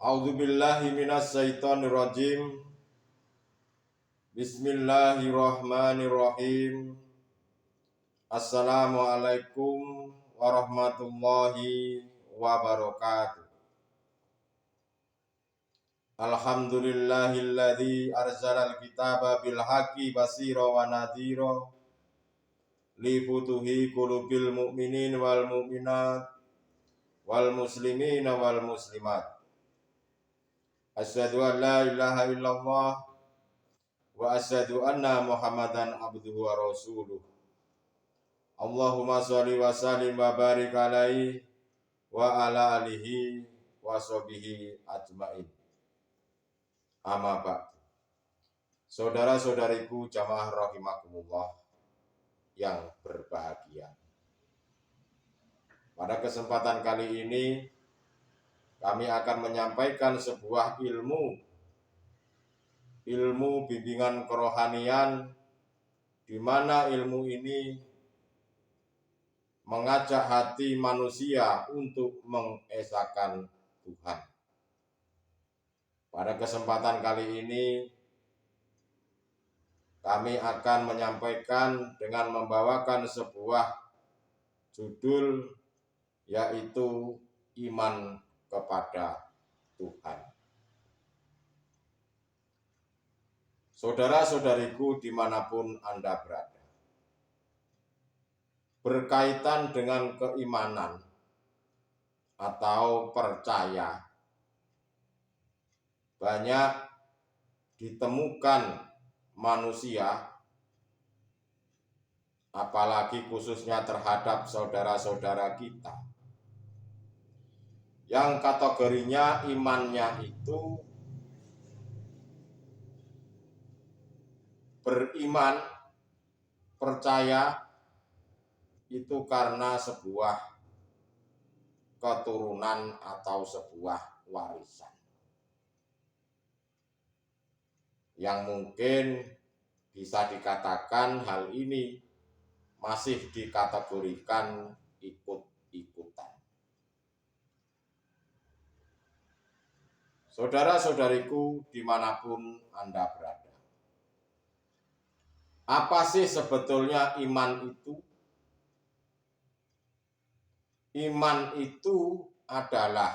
A'udzubillahi minasyaitonirrajim. Bismillahirrahmanirrahim. Assalamualaikum warahmatullahi wabarakatuh. Alhamdulillahilladzi arsalal kitaba bil haqqi basira wa nadhira li futuhi qulubil mu'minin wal mu'minat wal muslimina wal muslimat. Asyhadu an la ilaha illallah wa asyhadu anna Muhammadan abduhu wa rasuluh. Allahumma sholli wa sallim wa barik alaihi wa ala alihi wa sahbihi ajmain. Amma ba'du. Saudara-saudariku jamaah rahimakumullah yang berbahagia. Pada kesempatan kali ini kami akan menyampaikan sebuah ilmu bimbingan kerohanian, di mana ilmu ini mengajak hati manusia untuk mengesahkan Tuhan. Pada kesempatan kali ini kami akan menyampaikan dengan membawakan sebuah judul, yaitu iman kepada Tuhan. Saudara-saudariku dimanapun Anda berada, berkaitan dengan keimanan atau percaya, banyak ditemukan manusia, apalagi khususnya terhadap saudara-saudara kita, yang kategorinya imannya itu beriman, percaya itu karena sebuah keturunan atau sebuah warisan yang mungkin bisa dikatakan hal ini masih dikategorikan ikut-ikutan. Saudara-saudariku dimanapun Anda berada, apa sih sebetulnya iman itu? Iman itu adalah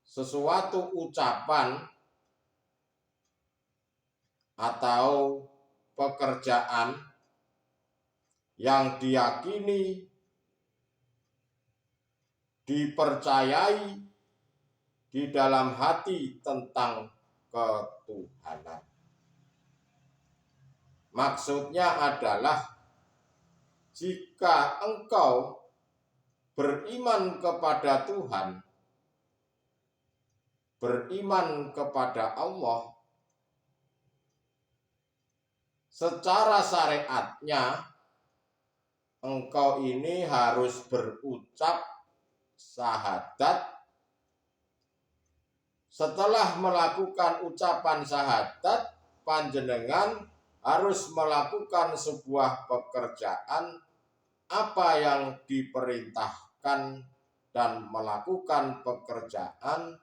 sesuatu ucapan atau pekerjaan yang diyakini, dipercayai di dalam hati tentang ketuhanan. Maksudnya adalah jika engkau beriman kepada Tuhan, beriman kepada Allah, secara syariatnya engkau ini harus berucap syahadat. Setelah melakukan ucapan syahadat, panjenengan harus melakukan sebuah pekerjaan apa yang diperintahkan dan melakukan pekerjaan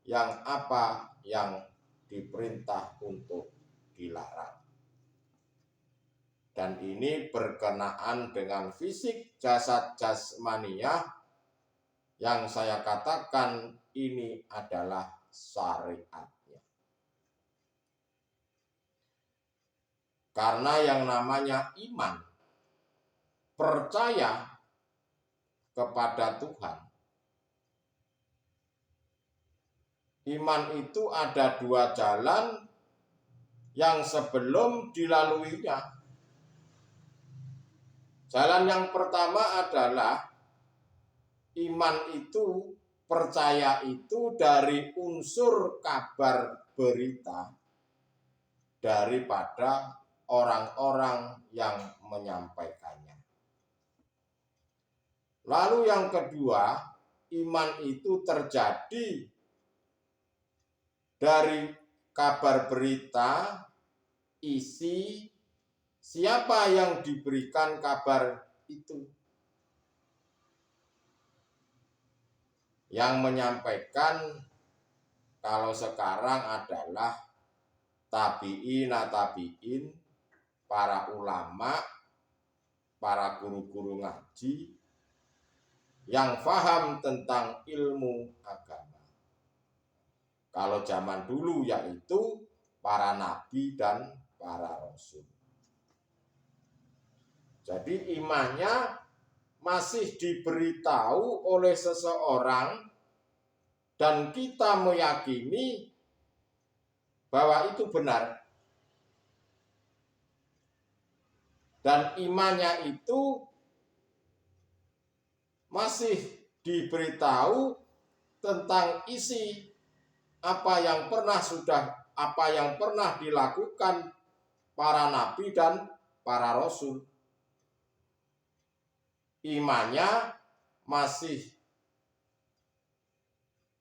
yang apa yang diperintah untuk dilarang. Dan ini berkenaan dengan fisik jasad jasmania yang saya katakan ini adalah syariatnya. Karena yang namanya iman, percaya kepada Tuhan, iman itu ada dua jalan yang sebelum dilaluinya. Jalan yang pertama adalah iman itu, percaya itu dari unsur kabar berita daripada orang-orang yang menyampaikannya. Lalu yang kedua, iman itu terjadi dari kabar berita, isi, siapa yang diberikan kabar itu. Yang menyampaikan kalau sekarang adalah tabi'in, para ulama, para guru-guru ngaji yang paham tentang ilmu agama. Kalau zaman dulu yaitu para nabi dan para rasul. Jadi imannya masih diberitahu oleh seseorang dan kita meyakini bahwa itu benar. Dan imannya itu masih diberitahu tentang isi apa yang pernah dilakukan para nabi dan para rasul. Imannya masih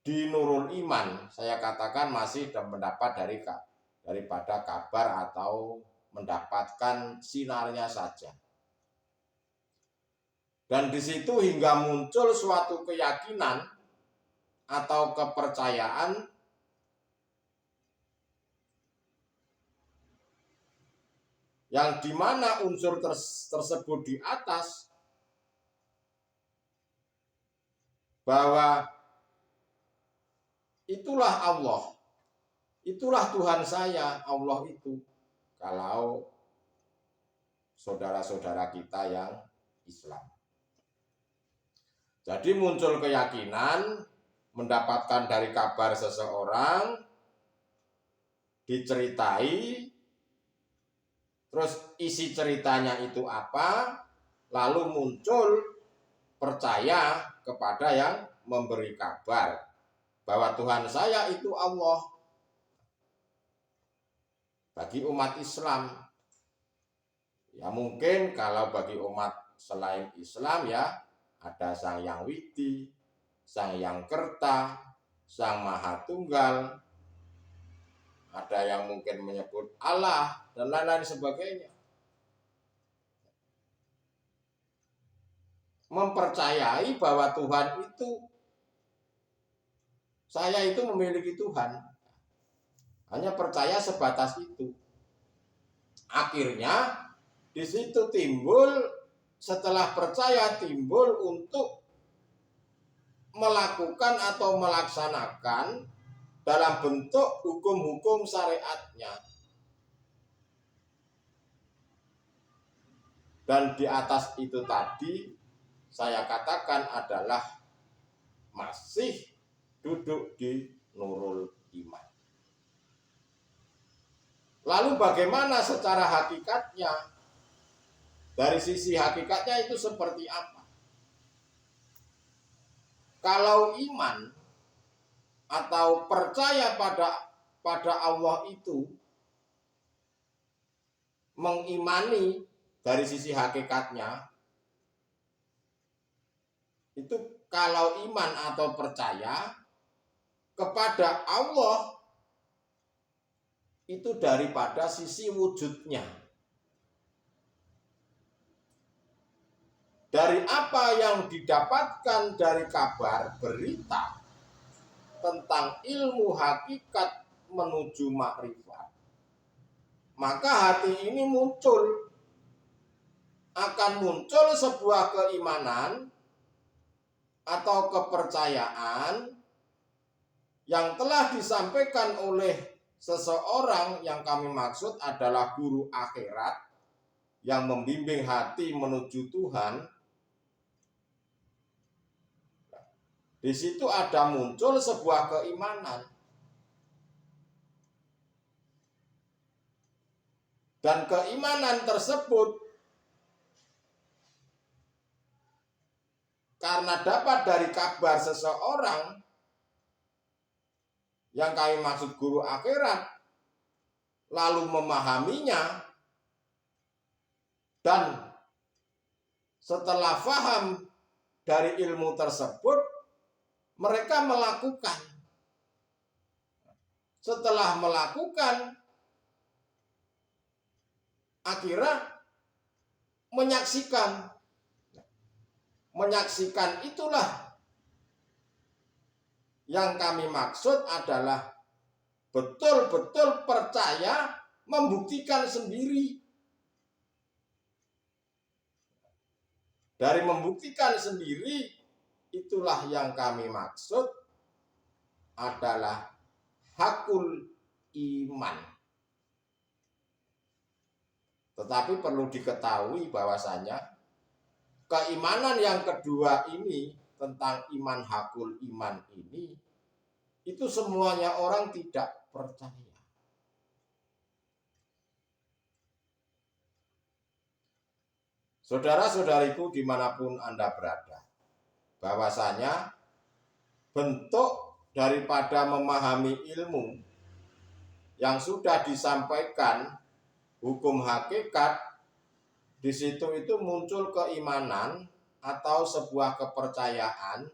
di nurul iman, saya katakan masih mendapat daripada kabar atau mendapatkan sinarnya saja. Dan di situ hingga muncul suatu keyakinan atau kepercayaan yang dimana unsur tersebut di atas bahwa itulah Allah, itulah Tuhan saya, Allah itu. Kalau saudara-saudara kita yang Islam. Jadi muncul keyakinan mendapatkan dari kabar seseorang, diceritai, terus isi ceritanya itu apa, lalu muncul percaya kepada yang memberi kabar bahwa Tuhan saya itu Allah. Bagi umat Islam, ya mungkin kalau bagi umat selain Islam ya ada Sang Hyang Widi, Sang Hyang Kerta, Sang Maha Tunggal, ada yang mungkin menyebut Allah dan lain-lain sebagainya. Mempercayai bahwa Tuhan itu, saya itu memiliki Tuhan. Hanya percaya sebatas itu. Akhirnya di situ timbul, setelah percaya timbul untuk melakukan atau melaksanakan dalam bentuk hukum-hukum syariatnya. Dan di atas itu tadi saya katakan adalah masih duduk di nurul iman. Lalu bagaimana secara hakikatnya? Dari sisi hakikatnya itu seperti apa? Kalau iman atau percaya pada Allah itu mengimani dari sisi hakikatnya, itu kalau iman atau percaya kepada Allah itu daripada sisi wujudnya. Dari apa yang didapatkan dari kabar berita tentang ilmu hakikat menuju makrifat, maka hati ini akan muncul sebuah keimanan atau kepercayaan yang telah disampaikan oleh seseorang yang kami maksud adalah guru akhirat yang membimbing hati menuju Tuhan. Di situ ada muncul sebuah keimanan. Dan keimanan tersebut karena dapat dari kabar seseorang yang kami maksud guru akhirat, lalu memahaminya, dan setelah paham dari ilmu tersebut, mereka melakukan. Setelah melakukan, akhirnya menyaksikan. Menyaksikan itulah Yang kami maksud adalah betul-betul percaya, membuktikan sendiri. Dari membuktikan sendiri, itulah yang kami maksud adalah hakul iman. Tetapi perlu diketahui bahwasanya keimanan yang kedua ini, tentang iman hakul iman ini, itu semuanya orang tidak percaya. Saudara-saudariku dimanapun Anda berada, bahwasanya bentuk daripada memahami ilmu yang sudah disampaikan, hukum hakikat, di situ itu muncul keimanan atau sebuah kepercayaan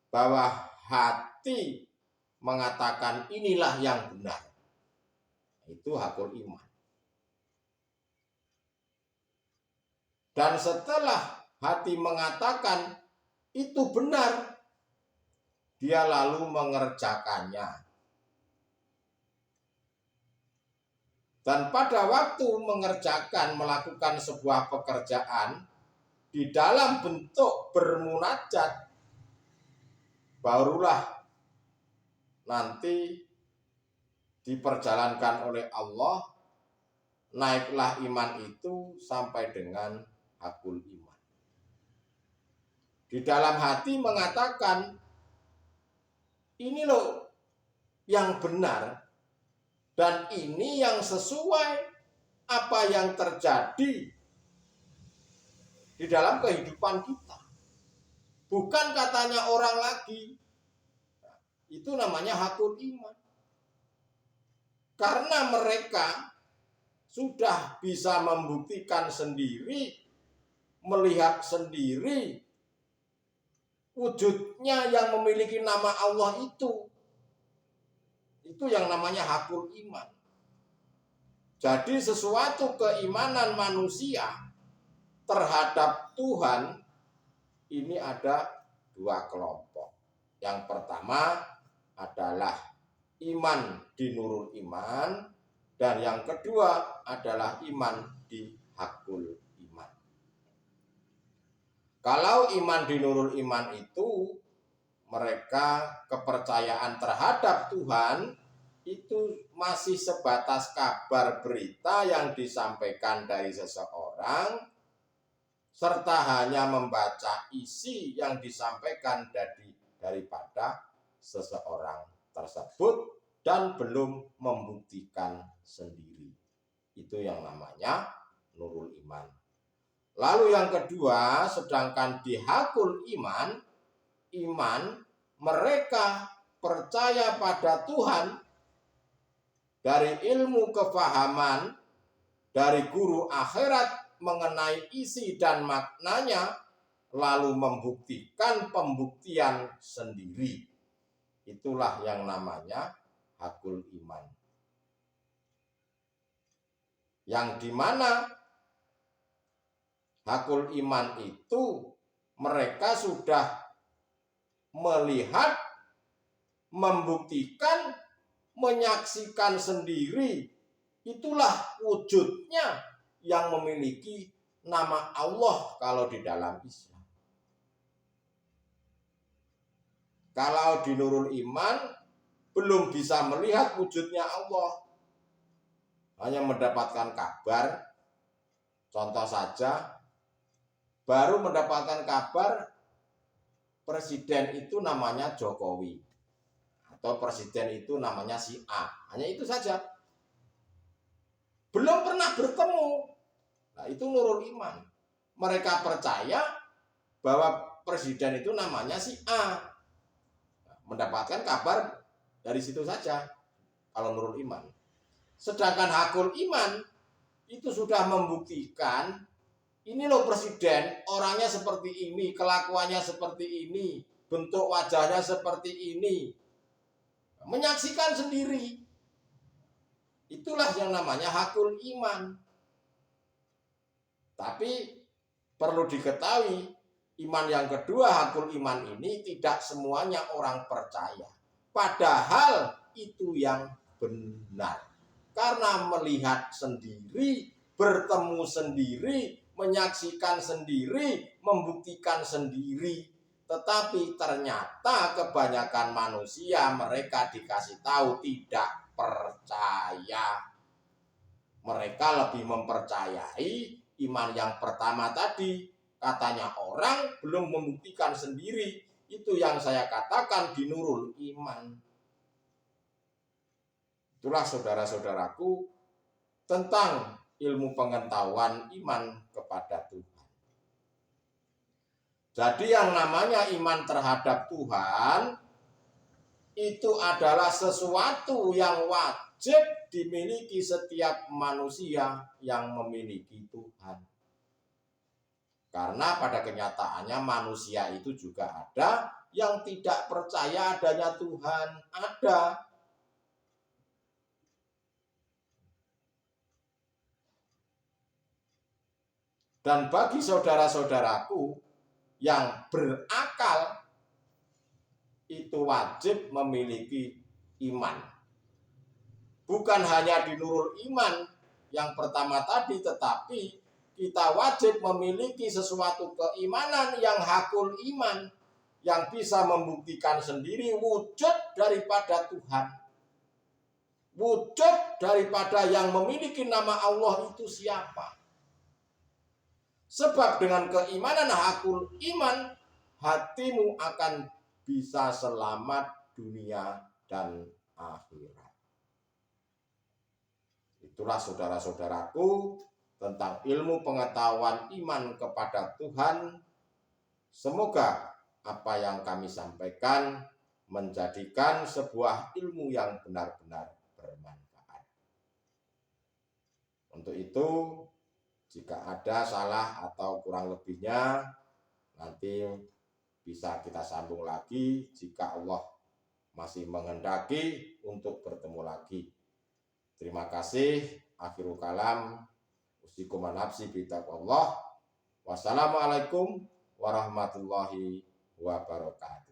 bahwa hati mengatakan inilah yang benar. Itu hakul iman. Dan setelah hati mengatakan itu benar, dia lalu mengerjakannya. Dan pada waktu mengerjakan, melakukan sebuah pekerjaan di dalam bentuk bermunajat, barulah nanti diperjalankan oleh Allah, naiklah iman itu sampai dengan hakul iman. Di dalam hati mengatakan, ini loh yang benar, dan ini yang sesuai apa yang terjadi di dalam kehidupan kita. Bukan katanya orang lagi. Itu namanya hakul iman. Karena mereka sudah bisa membuktikan sendiri, melihat sendiri wujudnya yang memiliki nama Allah itu. Itu yang namanya hakul iman. Jadi sesuatu keimanan manusia terhadap Tuhan ini ada dua kelompok. Yang pertama adalah iman di nurul iman, dan yang kedua adalah iman di hakul iman. Kalau iman di nurul iman itu, mereka kepercayaan terhadap Tuhan itu masih sebatas kabar berita yang disampaikan dari seseorang, serta hanya membaca isi yang disampaikan daripada seseorang tersebut dan belum membuktikan sendiri. Itu yang namanya nurul iman. Lalu yang kedua, sedangkan di hakul iman, mereka percaya pada Tuhan dari ilmu kefahaman dari guru akhirat mengenai isi dan maknanya, lalu membuktikan pembuktian sendiri. Itulah yang namanya hakul iman. Yang dimana hakul iman itu mereka sudah melihat, membuktikan, menyaksikan sendiri. Itulah wujudnya yang memiliki nama Allah kalau di dalam Islam. Kalau di nurul iman belum bisa melihat wujudnya Allah, hanya mendapatkan kabar. Contoh saja, baru mendapatkan kabar presiden itu namanya Jokowi, atau presiden itu namanya si A. Hanya itu saja. Belum pernah bertemu. Nah, itu nurul iman. Mereka percaya bahwa presiden itu namanya si A. Mendapatkan kabar dari situ saja kalau nurul iman. Sedangkan hakul iman itu sudah membuktikan, ini loh presiden, orangnya seperti ini, kelakuannya seperti ini, bentuk wajahnya seperti ini. Menyaksikan sendiri. Itulah yang namanya hakul iman. Tapi perlu diketahui, iman yang kedua, hakul iman ini tidak semuanya orang percaya. Padahal itu yang benar. Karena melihat sendiri, bertemu sendiri, menyaksikan sendiri, membuktikan sendiri. Tetapi ternyata kebanyakan manusia mereka dikasih tahu tidak percaya. Mereka lebih mempercayai iman yang pertama tadi. Katanya orang belum membuktikan sendiri. Itu yang saya katakan di Nurul Iman. Itulah saudara-saudaraku tentang ilmu pengetahuan iman kepada Tuhan. Jadi yang namanya iman terhadap Tuhan itu adalah sesuatu yang wajib dimiliki setiap manusia yang memiliki Tuhan. Karena pada kenyataannya manusia itu juga ada yang tidak percaya adanya Tuhan. Ada. Dan bagi saudara-saudaraku yang berakal itu wajib memiliki iman. Bukan hanya di Nurul Iman yang pertama tadi, tetapi kita wajib memiliki sesuatu keimanan yang hakul iman, yang bisa membuktikan sendiri wujud daripada Tuhan. Wujud daripada yang memiliki nama Allah itu siapa. Sebab dengan keimanan hakul iman, hatimu akan bisa selamat dunia dan akhirat. Itulah saudara-saudaraku tentang ilmu pengetahuan iman kepada Tuhan. Semoga apa yang kami sampaikan menjadikan sebuah ilmu yang benar-benar bermanfaat. Untuk itu, jika ada salah atau kurang lebihnya, nanti bisa kita sambung lagi jika Allah masih menghendaki untuk bertemu lagi. Terima kasih. Akhirul kalam. Usikum nafsi bitaqwallah. Wassalamualaikum warahmatullahi wabarakatuh.